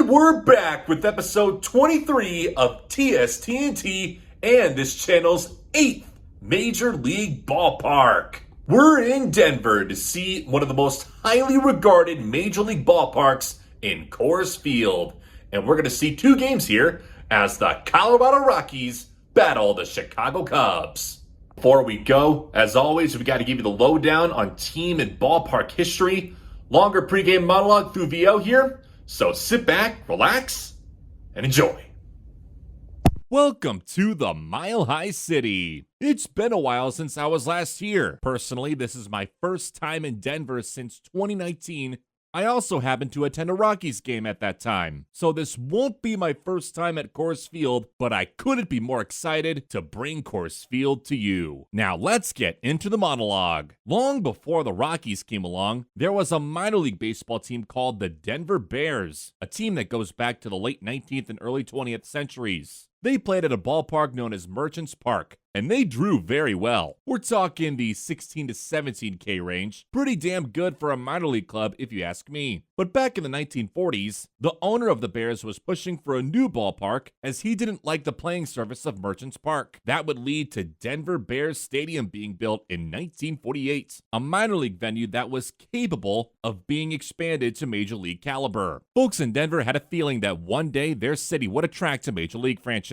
And we're back with episode 23 of TSTNT and this channel's 8th Major League Ballpark. We're in Denver to see one of the most highly regarded Major League ballparks in Coors Field. And we're going to see two games here as the Colorado Rockies battle the Chicago Cubs. Before we go, as always, we got to give you the lowdown on team and ballpark history. Longer pregame monologue through VO here. So sit back, relax, and enjoy. Welcome to the Mile High City. It's been a while since I was last here. Personally, this is my first time in Denver since 2019. I also happened to attend a Rockies game at that time. So this won't be my first time at Coors Field, but I couldn't be more excited to bring Coors Field to you. Now let's get into the monologue. Long before the Rockies came along, there was a minor league baseball team called the Denver Bears, a team that goes back to the late 19th and early 20th centuries. They played at a ballpark known as Merchants Park, and they drew very well. We're talking the 16 to 17K range. Pretty damn good for a minor league club if you ask me. But back in the 1940s, the owner of the Bears was pushing for a new ballpark as he didn't like the playing surface of Merchants Park. That would lead to Denver Bears Stadium being built in 1948, a minor league venue that was capable of being expanded to major league caliber. Folks in Denver had a feeling that one day their city would attract a major league franchise.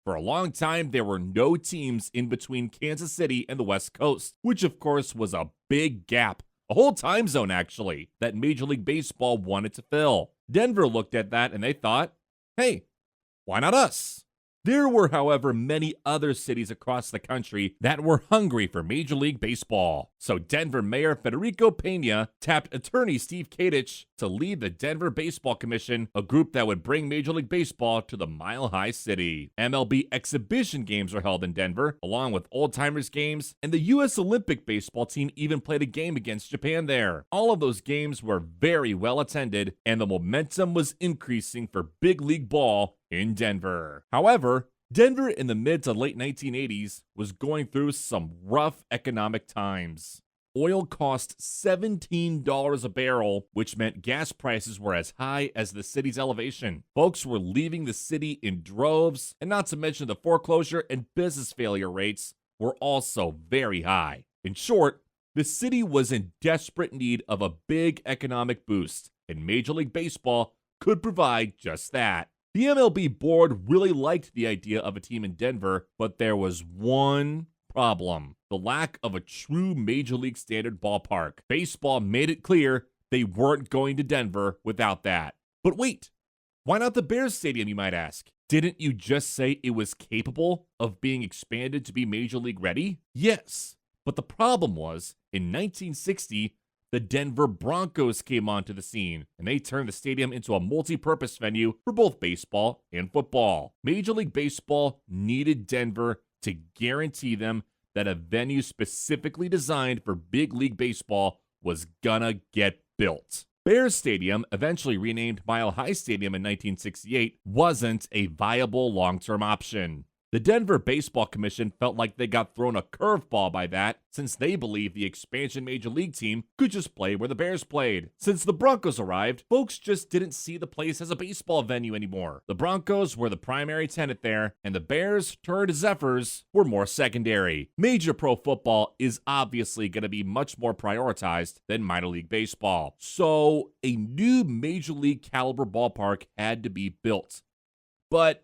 For a long time, there were no teams in between Kansas City and the West Coast, which of course was a big gap, a whole time zone actually, that Major League Baseball wanted to fill. Denver looked at that and they thought, hey, why not us? There were, however, many other cities across the country that were hungry for Major League Baseball. So Denver Mayor Federico Pena tapped attorney Steve Kadich to lead the Denver Baseball Commission, a group that would bring Major League Baseball to the Mile High City. MLB exhibition games were held in Denver, along with old-timers games, and the U.S. Olympic baseball team even played a game against Japan there. All of those games were very well attended, and the momentum was increasing for big league ball in Denver. However, Denver in the mid to late 1980s was going through some rough economic times. Oil cost $17 a barrel, which meant gas prices were as high as the city's elevation. Folks were leaving the city in droves, and not to mention the foreclosure and business failure rates were also very high. In short, the city was in desperate need of a big economic boost, and Major League Baseball could provide just that. The MLB board really liked the idea of a team in Denver, but there was one problem: the lack of a true Major League standard ballpark. Baseball made it clear they weren't going to Denver without that. But wait, why not the Bears Stadium, you might ask? Didn't you just say it was capable of being expanded to be Major League ready? Yes, but the problem was, in 1960, the Denver Broncos came onto the scene, and they turned the stadium into a multi-purpose venue for both baseball and football. Major League Baseball needed Denver to guarantee them that a venue specifically designed for big league baseball was gonna get built. Bears Stadium, eventually renamed Mile High Stadium in 1968, wasn't a viable long-term option. The Denver Baseball Commission felt like they got thrown a curveball by that, since they believed the expansion Major League team could just play where the Bears played. Since the Broncos arrived, folks just didn't see the place as a baseball venue anymore. The Broncos were the primary tenant there, and the Bears turned Zephyrs were more secondary. Major Pro Football is obviously going to be much more prioritized than minor league baseball. So a new Major League caliber ballpark had to be built. But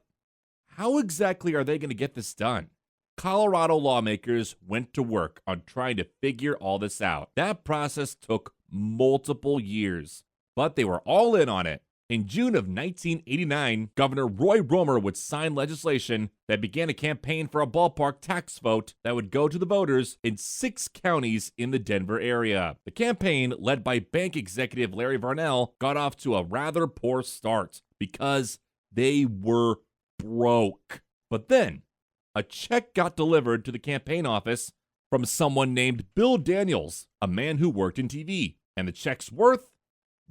how exactly are they going to get this done? Colorado lawmakers went to work on trying to figure all this out. That process took multiple years, but they were all in on it. In June of 1989, Governor Roy Romer would sign legislation that began a campaign for a ballpark tax vote that would go to the voters in 6 counties in the Denver area. The campaign, led by bank executive Larry Varnell, got off to a rather poor start because they were broke. But then, a check got delivered to the campaign office from someone named Bill Daniels, a man who worked in TV, and the check's worth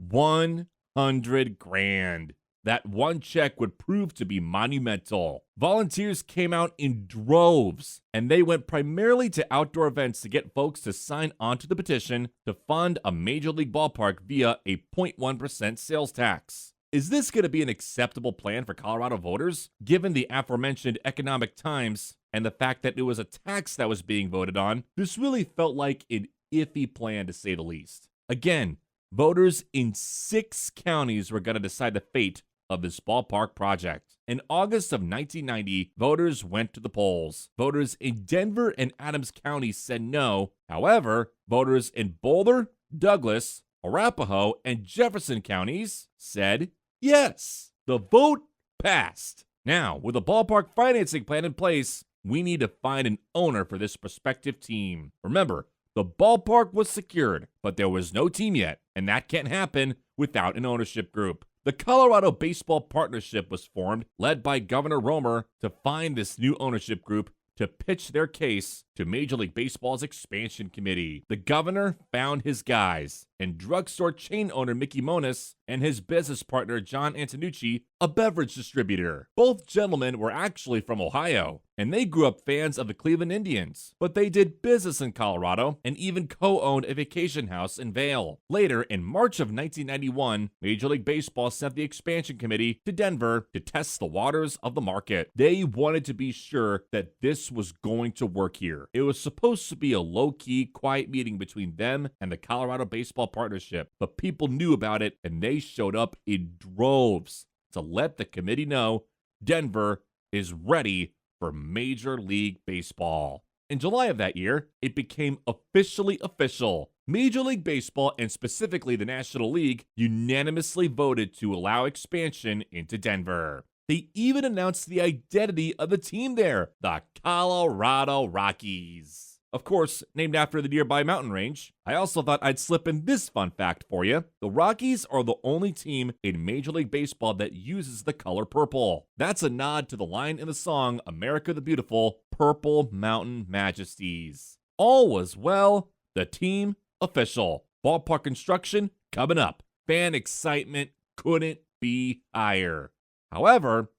$100,000. That one check would prove to be monumental. Volunteers came out in droves, and they went primarily to outdoor events to get folks to sign onto the petition to fund a major league ballpark via a 0.1% sales tax. Is this going to be an acceptable plan for Colorado voters, given the aforementioned economic times and the fact that it was a tax that was being voted on? This really felt like an iffy plan, to say the least. Again, voters in 6 counties were going to decide the fate of this ballpark project. In August of 1990, voters went to the polls. Voters in Denver and Adams counties said no. However, voters in Boulder, Douglas, Arapahoe, and Jefferson counties said yes. The vote passed. Now, with a ballpark financing plan in place, we need to find an owner for this prospective team. Remember, the ballpark was secured, but there was no team yet, and that can't happen without an ownership group. The Colorado Baseball Partnership was formed, led by Governor Romer, to find this new ownership group to pitch their case to Major League Baseball's expansion committee. The governor found his guys, and drugstore chain owner Mickey Monis and his business partner John Antonucci, a beverage distributor. Both gentlemen were actually from Ohio, and they grew up fans of the Cleveland Indians, but they did business in Colorado and even co-owned a vacation house in Vail. Later, in March of 1991, Major League Baseball sent the expansion committee to Denver to test the waters of the market. They wanted to be sure that this was going to work here. It was supposed to be a low-key, quiet meeting between them and the Colorado Baseball Partnership, but people knew about it and they showed up in droves to let the committee know Denver is ready for Major League Baseball. In July of that year, it became officially official. Major League Baseball, and specifically the National League, unanimously voted to allow expansion into Denver. They even announced the identity of the team there, the Colorado Rockies. Of course, named after the nearby mountain range. I also thought I'd slip in this fun fact for you. The Rockies are the only team in Major League Baseball that uses the color purple. That's a nod to the line in the song America the Beautiful, Purple Mountain Majesties. All was well, the team official. Ballpark construction coming up. Fan excitement couldn't be higher. However,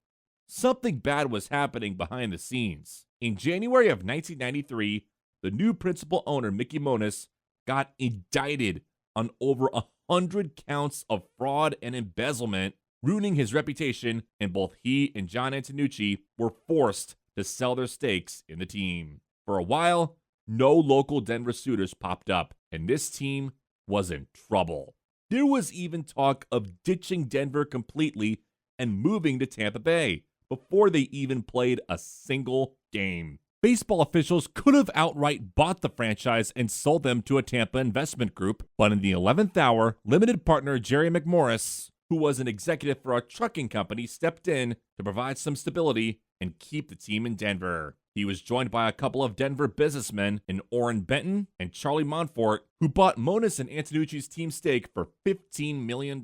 something bad was happening behind the scenes. In January of 1993, the new principal owner, Mickey Monis, got indicted on over 100 counts of fraud and embezzlement, ruining his reputation, and both he and John Antonucci were forced to sell their stakes in the team. For a while, no local Denver suitors popped up, and this team was in trouble. There was even talk of ditching Denver completely and moving to Tampa Bay before they even played a single game. Baseball officials could have outright bought the franchise and sold them to a Tampa investment group, but in the 11th hour, limited partner Jerry McMorris, who was an executive for a trucking company, stepped in to provide some stability and keep the team in Denver. He was joined by a couple of Denver businessmen in Orrin Benton and Charlie Montfort, who bought Monis and Antonucci's team stake for $15 million,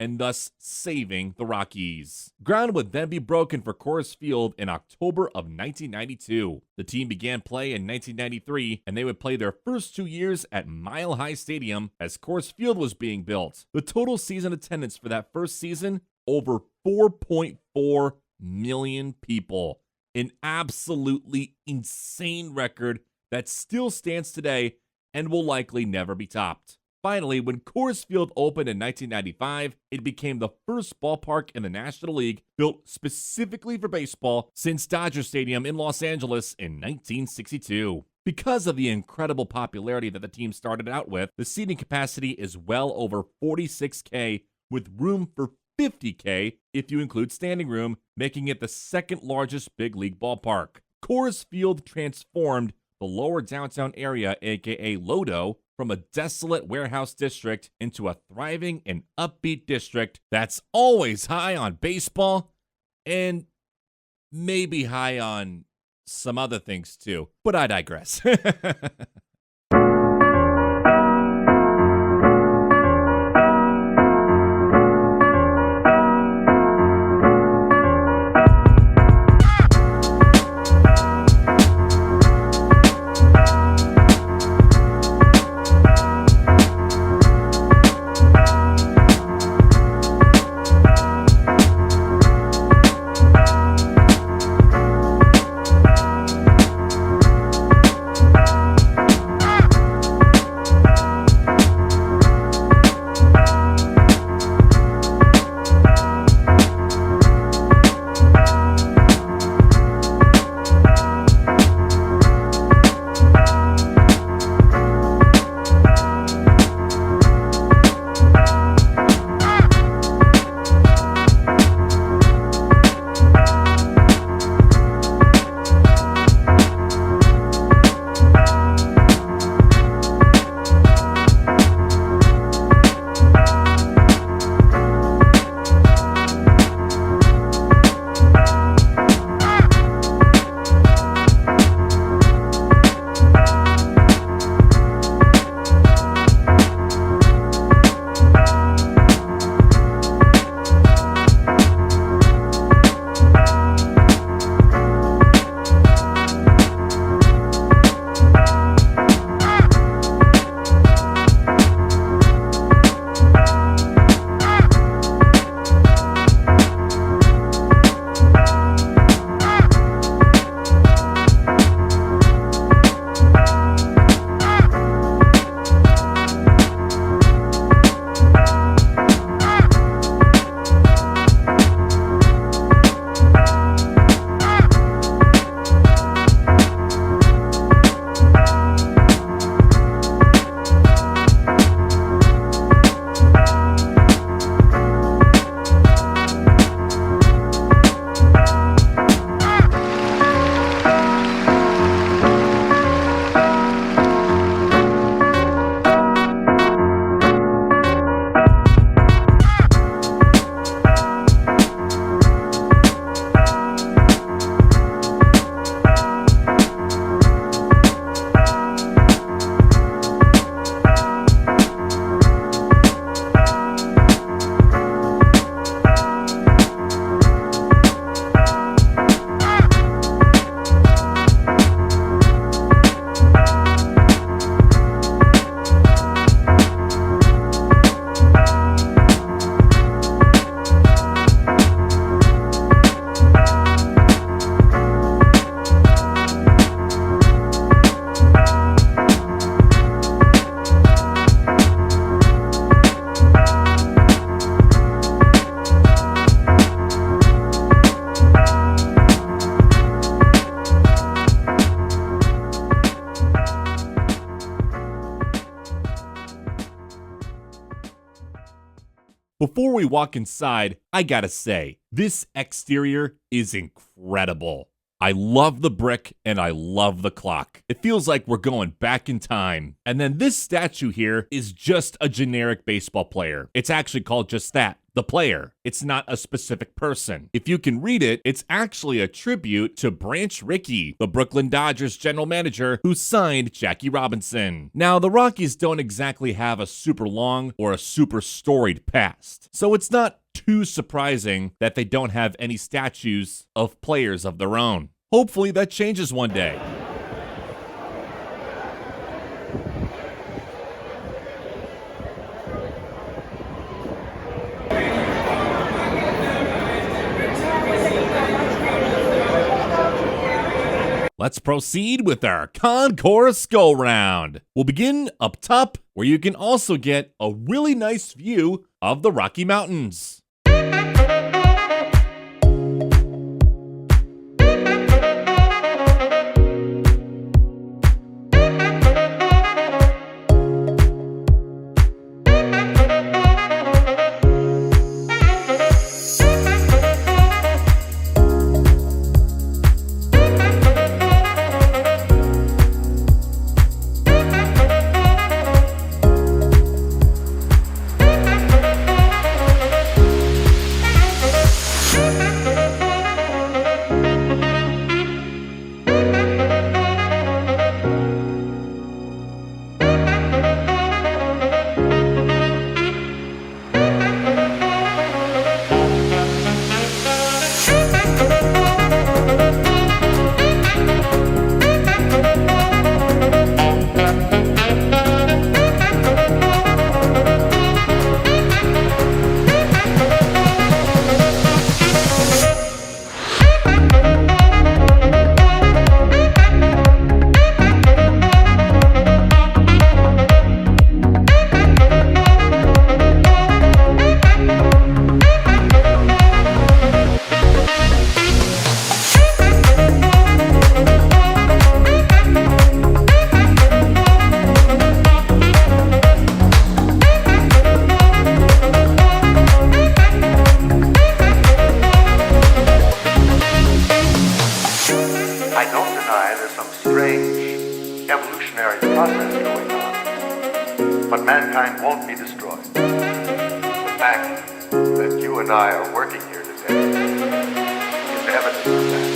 and thus saving the Rockies. Ground would then be broken for Coors Field in October of 1992. The team began play in 1993, and they would play their first 2 years at Mile High Stadium as Coors Field was being built. The total season attendance for that first season, over 4.4 million people. An absolutely insane record that still stands today and will likely never be topped. Finally, when Coors Field opened in 1995, it became the first ballpark in the National League built specifically for baseball since Dodger Stadium in Los Angeles in 1962. Because of the incredible popularity that the team started out with, the seating capacity is well over 46K, with room for 50K if you include standing room, making it the second largest big league ballpark. Coors Field transformed the lower downtown area, aka Lodo, from a desolate warehouse district into a thriving and upbeat district that's always high on baseball and maybe high on some other things too. But I digress. Before we walk inside, I gotta say, this exterior is incredible. I love the brick and I love the clock. It feels like we're going back in time. And then this statue here is just a generic baseball player. It's actually called just that, the player. It's not a specific person. If you can read it, it's actually a tribute to Branch Rickey, the Brooklyn Dodgers general manager who signed Jackie Robinson. Now, the Rockies don't exactly have a super long or a super storied past, so it's not too surprising that they don't have any statues of players of their own. Hopefully that changes one day. Let's proceed with our concourse go-round. We'll begin up top, where you can also get a really nice view of the Rocky Mountains. evolutionary process going on, but mankind won't be destroyed. The fact that you and I are working here today is evidence of that.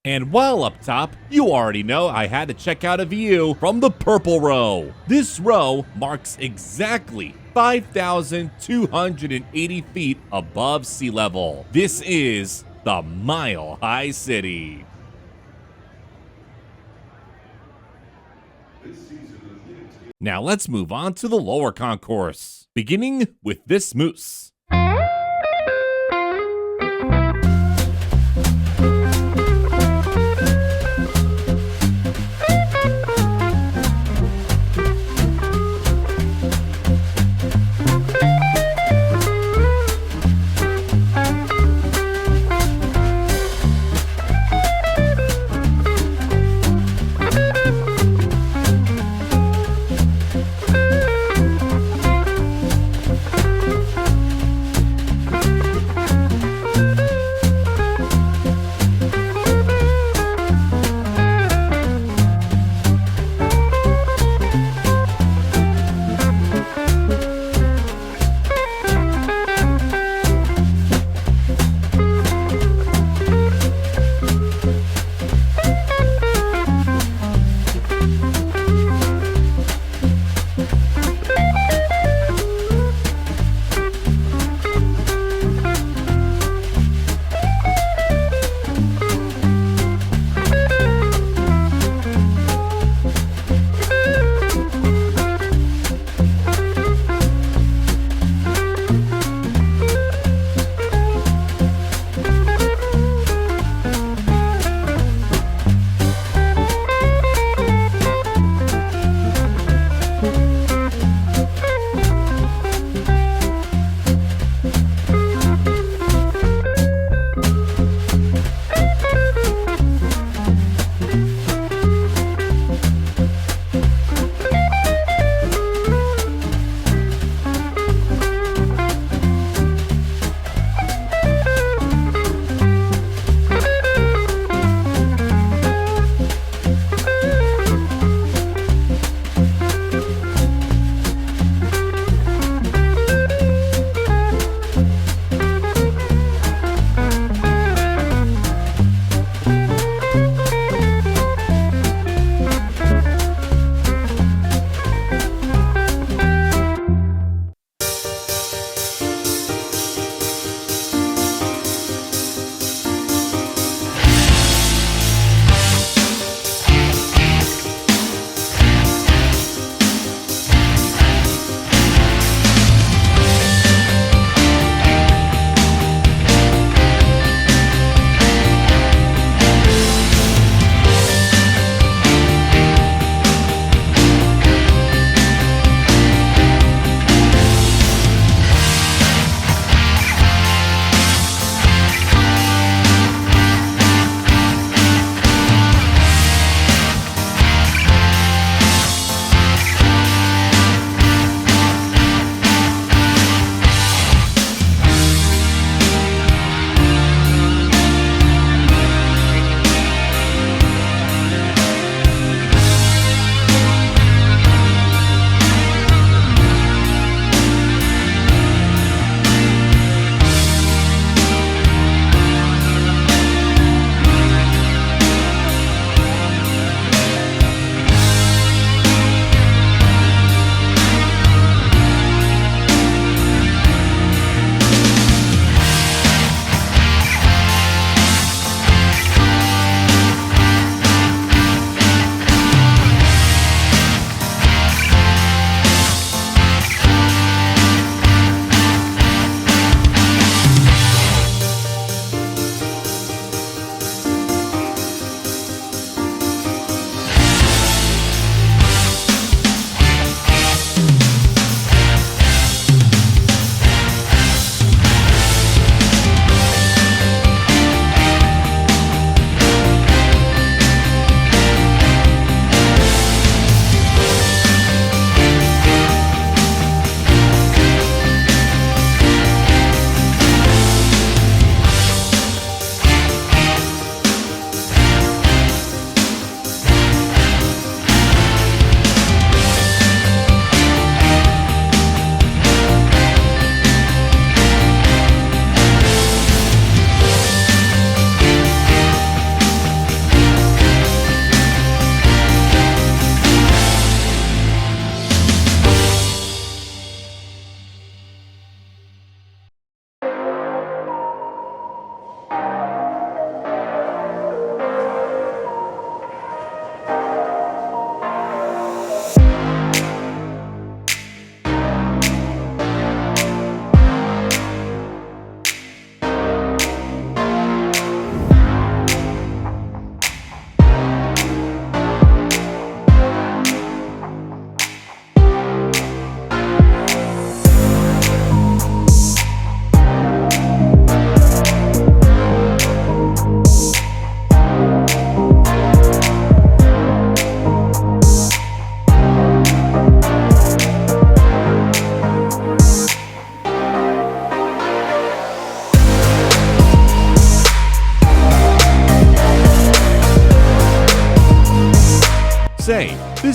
And while up top, you already know I had to check out a view from the purple row. This row marks exactly 5,280 feet above sea level. This is the Mile High City. Now let's move on to the lower concourse, beginning with this moose.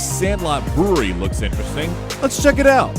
This Sandlot Brewery looks interesting. Let's check it out.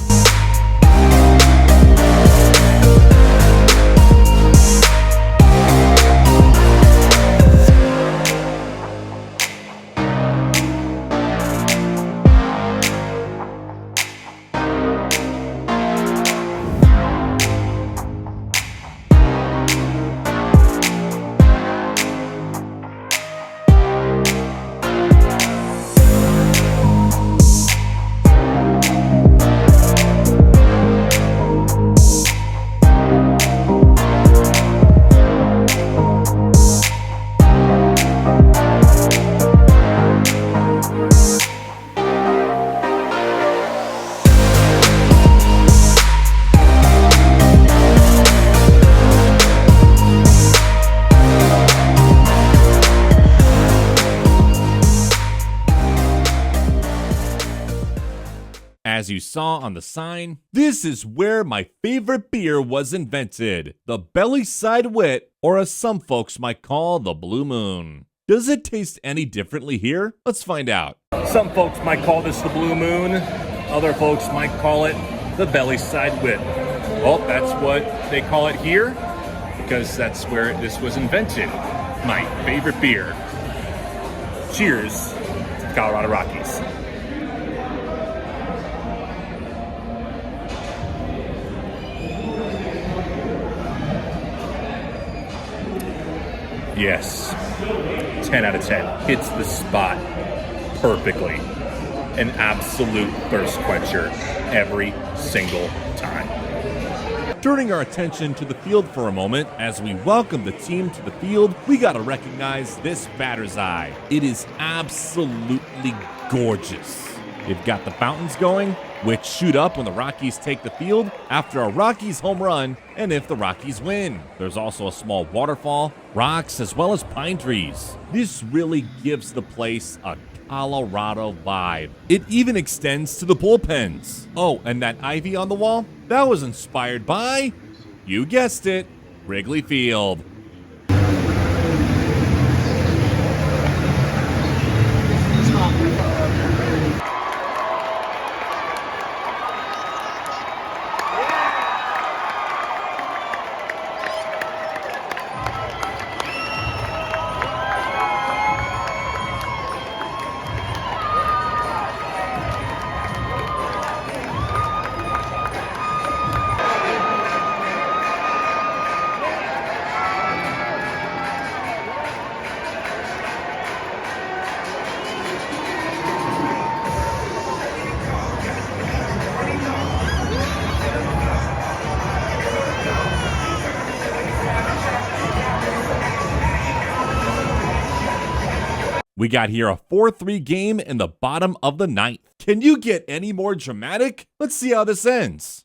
As you saw on the sign, this is where my favorite beer was invented, the Belly Side Wit, or as some folks might call the Blue Moon. Does it taste any differently here? Let's find out. Some folks might call this the Blue Moon. Other folks might call it the Belly Side Wit. Well, that's what they call it here because that's where this was invented. My favorite beer. Cheers to Colorado Rockies. Yes, 10 out of 10. Hits the spot perfectly. An absolute thirst quencher every single time. Turning our attention to the field for a moment, as we welcome the team to the field, we gotta recognize this batter's eye. It is absolutely gorgeous. You've got the fountains going, which shoot up when the Rockies take the field after a Rockies home run and if the Rockies win. There's also a small waterfall, rocks, as well as pine trees. This really gives the place a Colorado vibe. It even extends to the bullpens. Oh, and that ivy on the wall? That was inspired by, you guessed it, Wrigley Field. We got here a 4-3 game in the bottom of the ninth. Can you get any more dramatic? Let's see how this ends.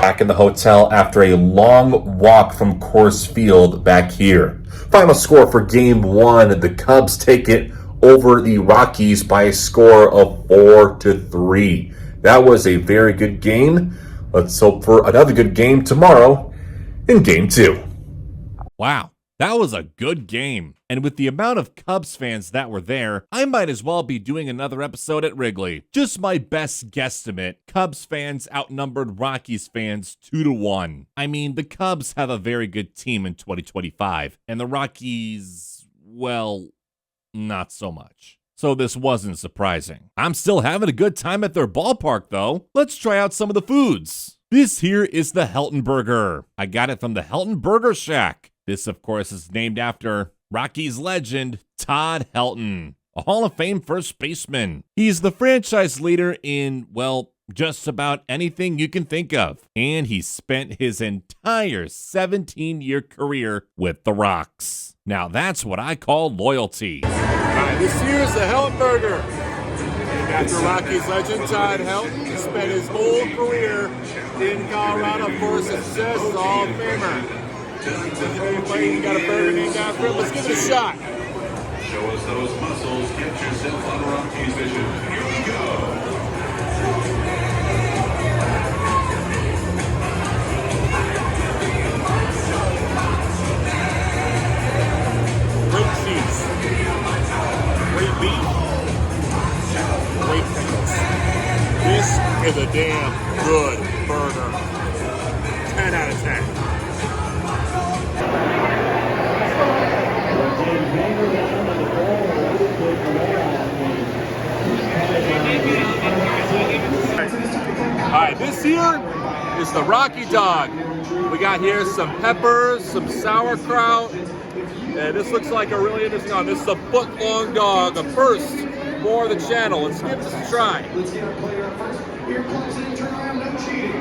Back in the hotel after a long walk from Coors Field back here. Final score for game one, the Cubs take it over the Rockies by a score of 4-3. That was a very good game. Let's hope for another good game tomorrow in game two. Wow, that was a good game. And with the amount of Cubs fans that were there, I might as well be doing another episode at Wrigley. Just my best guesstimate, Cubs fans outnumbered Rockies fans 2-1. I mean, the Cubs have a very good team in 2025, and the Rockies, well, not so much. so this wasn't surprising. I'm still having a good time at their ballpark, though. Let's try out some of the foods. This here is the Helton Burger. I got it from the Helton Burger Shack. This, of course, is named after Rockies legend Todd Helton, a Hall of Fame first baseman. He's the franchise leader in, well, just about anything you can think of. And he spent his entire 17-year career with the Rocks. Now that's what I call loyalty. All right, this year's the Helton Burger. Named after Rockies legend Todd Helton. He spent his whole career in Colorado. Of course, it says he's a Hall of Famer. You got a burger named after him. Let's give it a shot. Show us those muscles. Get yourself on Rockies vision. Here we go. Great cheese. Great beef. Great pickles. This is a damn good burger. 10 out of 10. All right, this here is the Rocky Dog. We got here some peppers, some sauerkraut, and this looks like a really interesting one. This is a foot-long dog, a first for the channel. Let's give this a try. Here comes in, turn around, no cheating.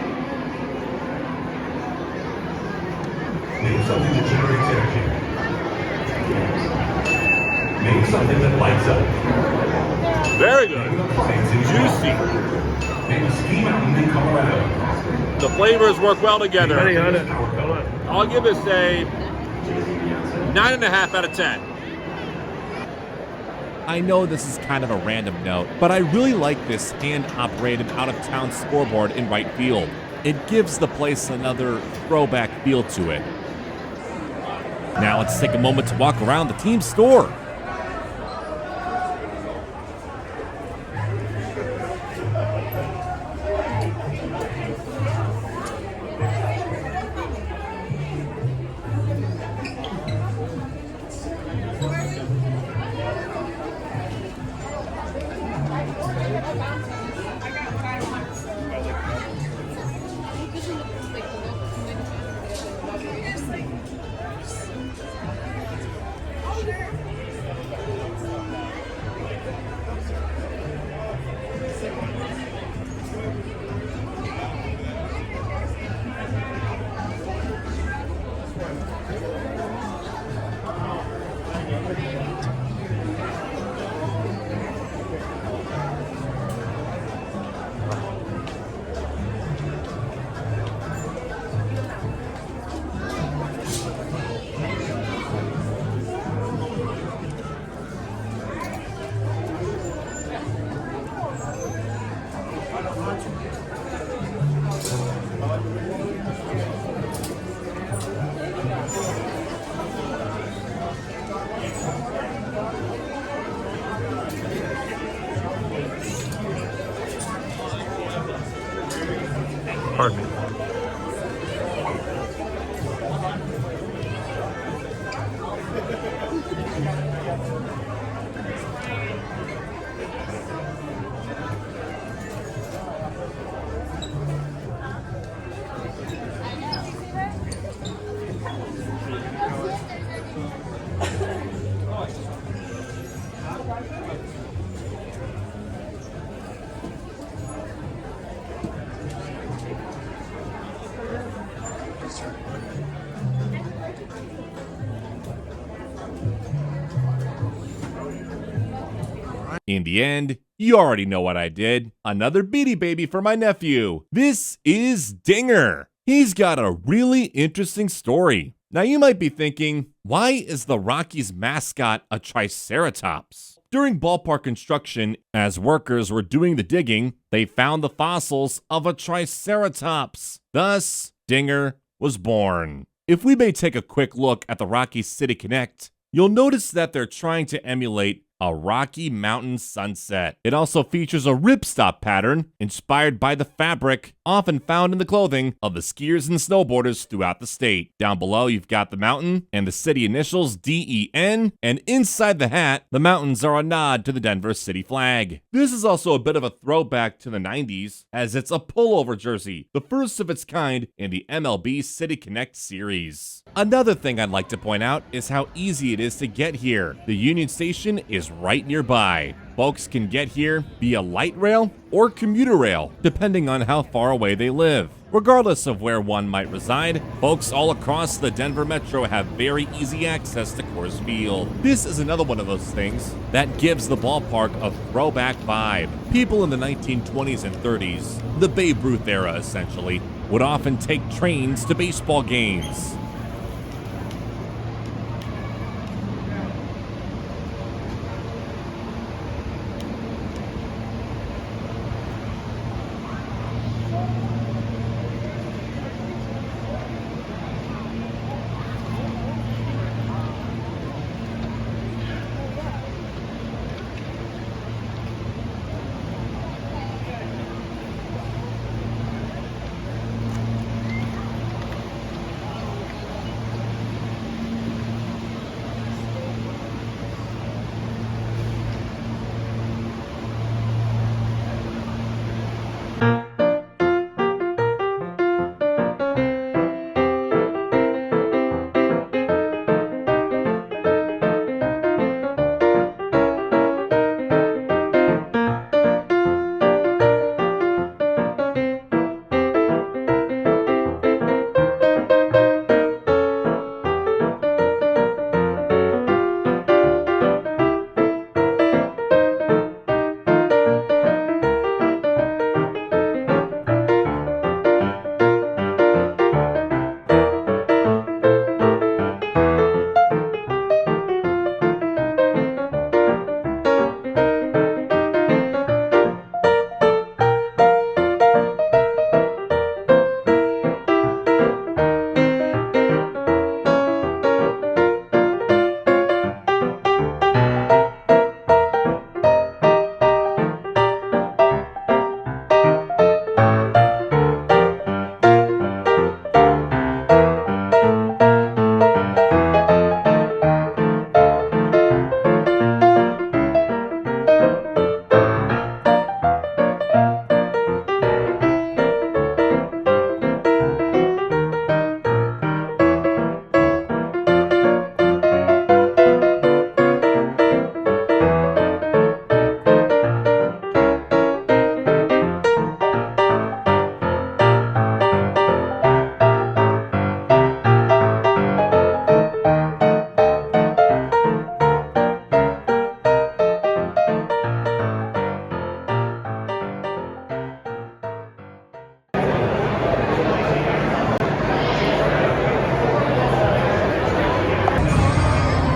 Name something that generates energy. Name something that lights up. Very good. Juicy. Name a ski mountain in Colorado. The flavors work well together. I'll give this a 9.5 out of 10. I know this is kind of a random note, but I really like this hand-operated out-of-town scoreboard in right field. It gives the place another throwback feel to it. Now let's take a moment to walk around the team store. Pardon me. In the end, you already know what I did. Another Beanie Baby for my nephew. This is Dinger. He's got a really interesting story. Now you might be thinking, why is the Rockies mascot a Triceratops? During ballpark construction, as workers were doing the digging, they found the fossils of a Triceratops. Thus, Dinger was born. If we may take a quick look at the Rockies City Connect, you'll notice that they're trying to emulate a Rocky Mountain sunset. It also features a ripstop pattern inspired by the fabric often found in the clothing of the skiers and snowboarders throughout the state. Down below, you've got the mountain and the city initials DEN, and inside the hat, the mountains are a nod to the Denver city flag. This is also a bit of a throwback to the 90s, as it's a pullover jersey, the first of its kind in the MLB City Connect series. Another thing I'd like to point out is how easy it is to get here. The Union Station is right nearby. Folks can get here via light rail or commuter rail, depending on how far away they live. Regardless of where one might reside, folks all across the Denver metro have very easy access to Coors Field. This is another one of those things that gives the ballpark a throwback vibe. People in the 1920s and 30s, the Babe Ruth era essentially, would often take trains to baseball games.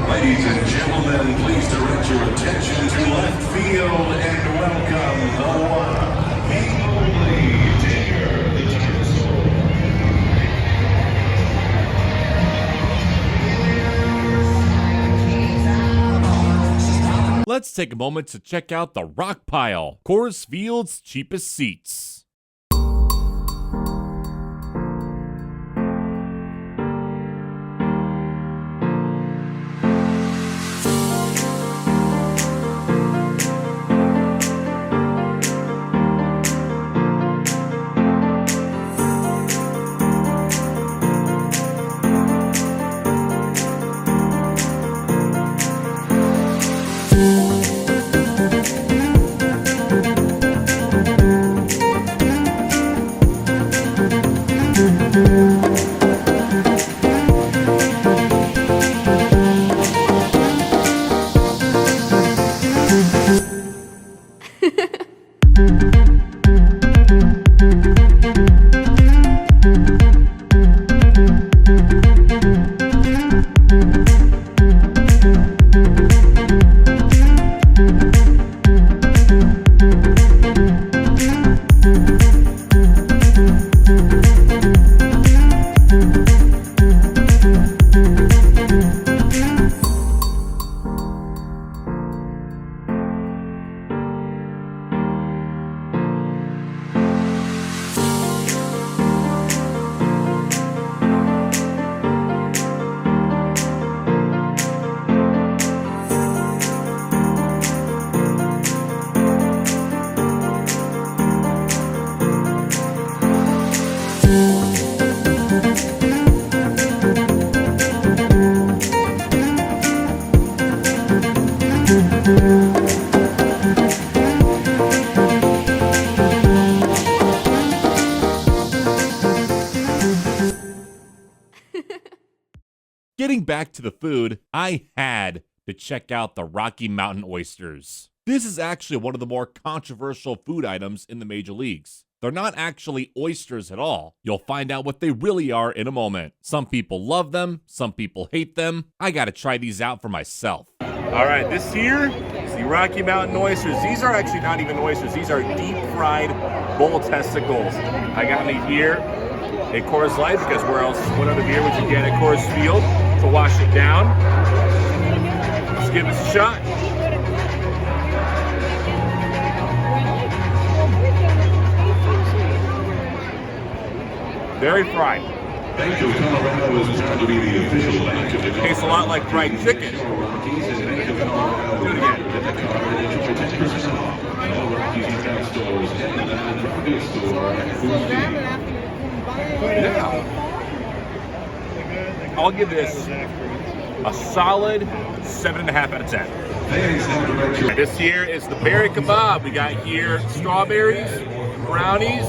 Ladies and gentlemen, please direct your attention to left field and welcome the one, the only Digger, the dinosaur. Let's take a moment to check out the Rock Pile, Coors Field's cheapest seats. getting back to the food, I had to check out the Rocky Mountain oysters. This is actually one of the more controversial food items in the major leagues. They're not actually oysters at all. You'll find out what they really are in a moment. Some people love them, some people hate them. I gotta try these out for myself. All right, this here is the Rocky Mountain oysters. These are actually not even oysters. These are deep-fried bull testicles. I got me here at Coors Light because what other beer would you get at Coors Field to wash it down? Let's give this a shot. Very fried. Bank of Colorado is proud to be the official bank of the Tastes a lot like fried chicken. Rockies and Bank of Colorado. Do it again. Get the card and enjoy 10% off. All Rockies discount stores and the non-profit store at Coors Field. Yeah. I'll give this a solid 7.5 out of 10. Fans have direct your This here is the berry kebab. We got here strawberries, brownies,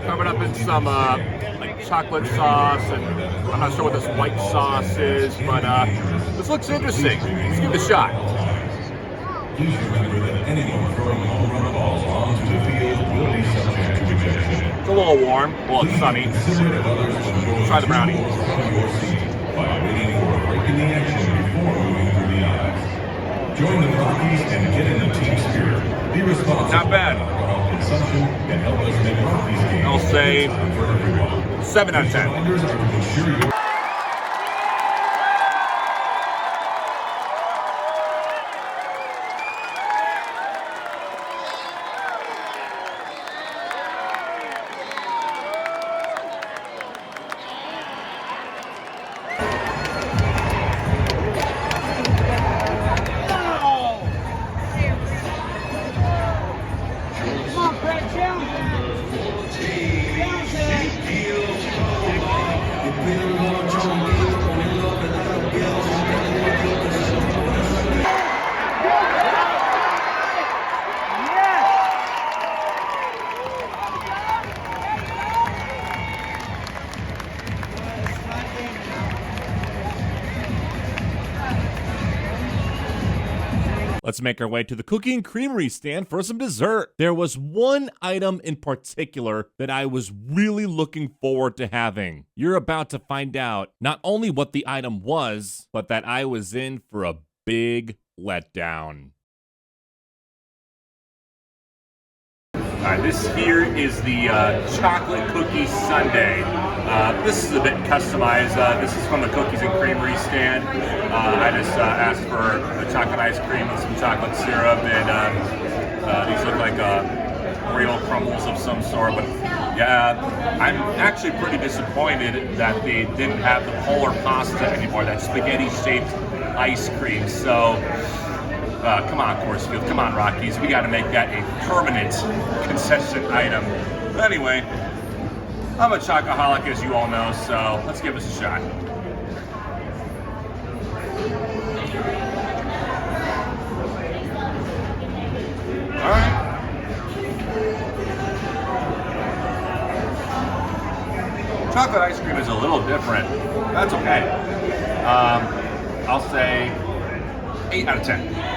covered up in some like chocolate sauce, and I'm not sure what this white sauce is, but this looks interesting. Let's give it a shot. Please remember that anyone throwing home run balls onto the field will be subject to ejection. It's a little warm, well, it's sunny. Considerate of others from your Try the brownie. from your seat by waiting for a break in the action before moving through the aisles. Join the Rockies and get in the team spirit. Be responsible. Not bad. Alcohol consumption and help us make Rockies games I'll say for everyone. 7 out of 10. Reminders are to ensure your Let's make our way to the cookie and creamery stand for some dessert. There was one item in particular that I was really looking forward to having. You're about to find out not only what the item was, but that I was in for a big letdown. All right, this here is the chocolate cookie sundae. This is a bit customized. This is from the Cookies and Creamery stand. I just asked for the chocolate ice cream and some chocolate syrup, and these look like real crumbles of some sort. But yeah, I'm actually pretty disappointed that they didn't have the polar pasta anymore, that spaghetti-shaped ice cream. So come on, Coors Field. Come on, Rockies. We got to make that a permanent concession item. But anyway, I'm a chocoholic, as you all know, so let's give this a shot. All right. Chocolate ice cream is a little different. That's okay. I'll say 8 out of 10.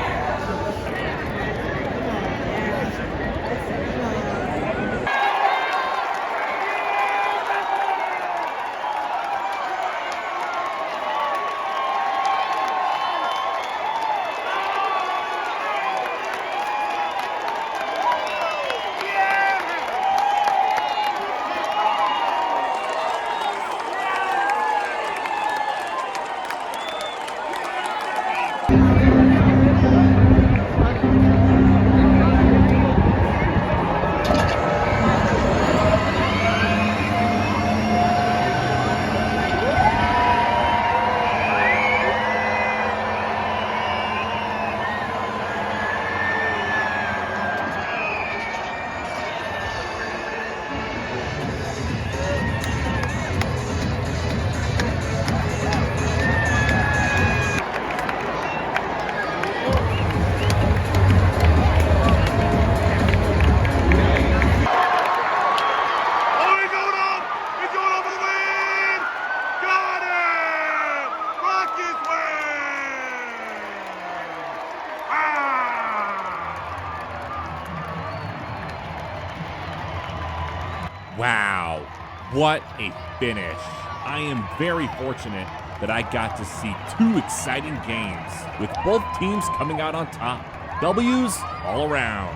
What a finish. I am very fortunate that I got to see two exciting games with both teams coming out on top. W's all around.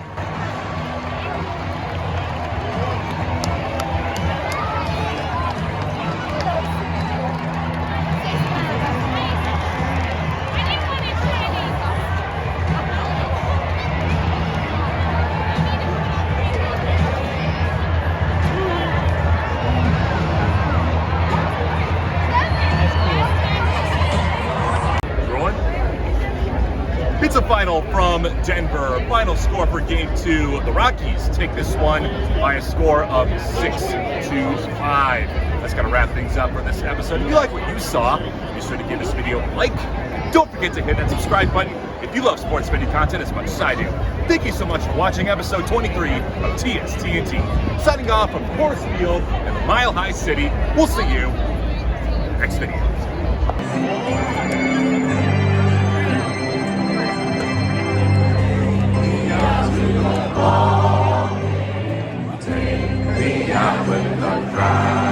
It's a final from Denver. Final score for game 2. The Rockies take this one by a score of 6-5. That's going to wrap things up for this episode. If you like what you saw, be sure to give this video a like. Don't forget to hit that subscribe button if you love sports video content as much as I do. Thank you so much for watching episode 23 of TSTNT. Signing off from Coors Field in the Mile High City. We'll see you next video. Take me out with the crowd.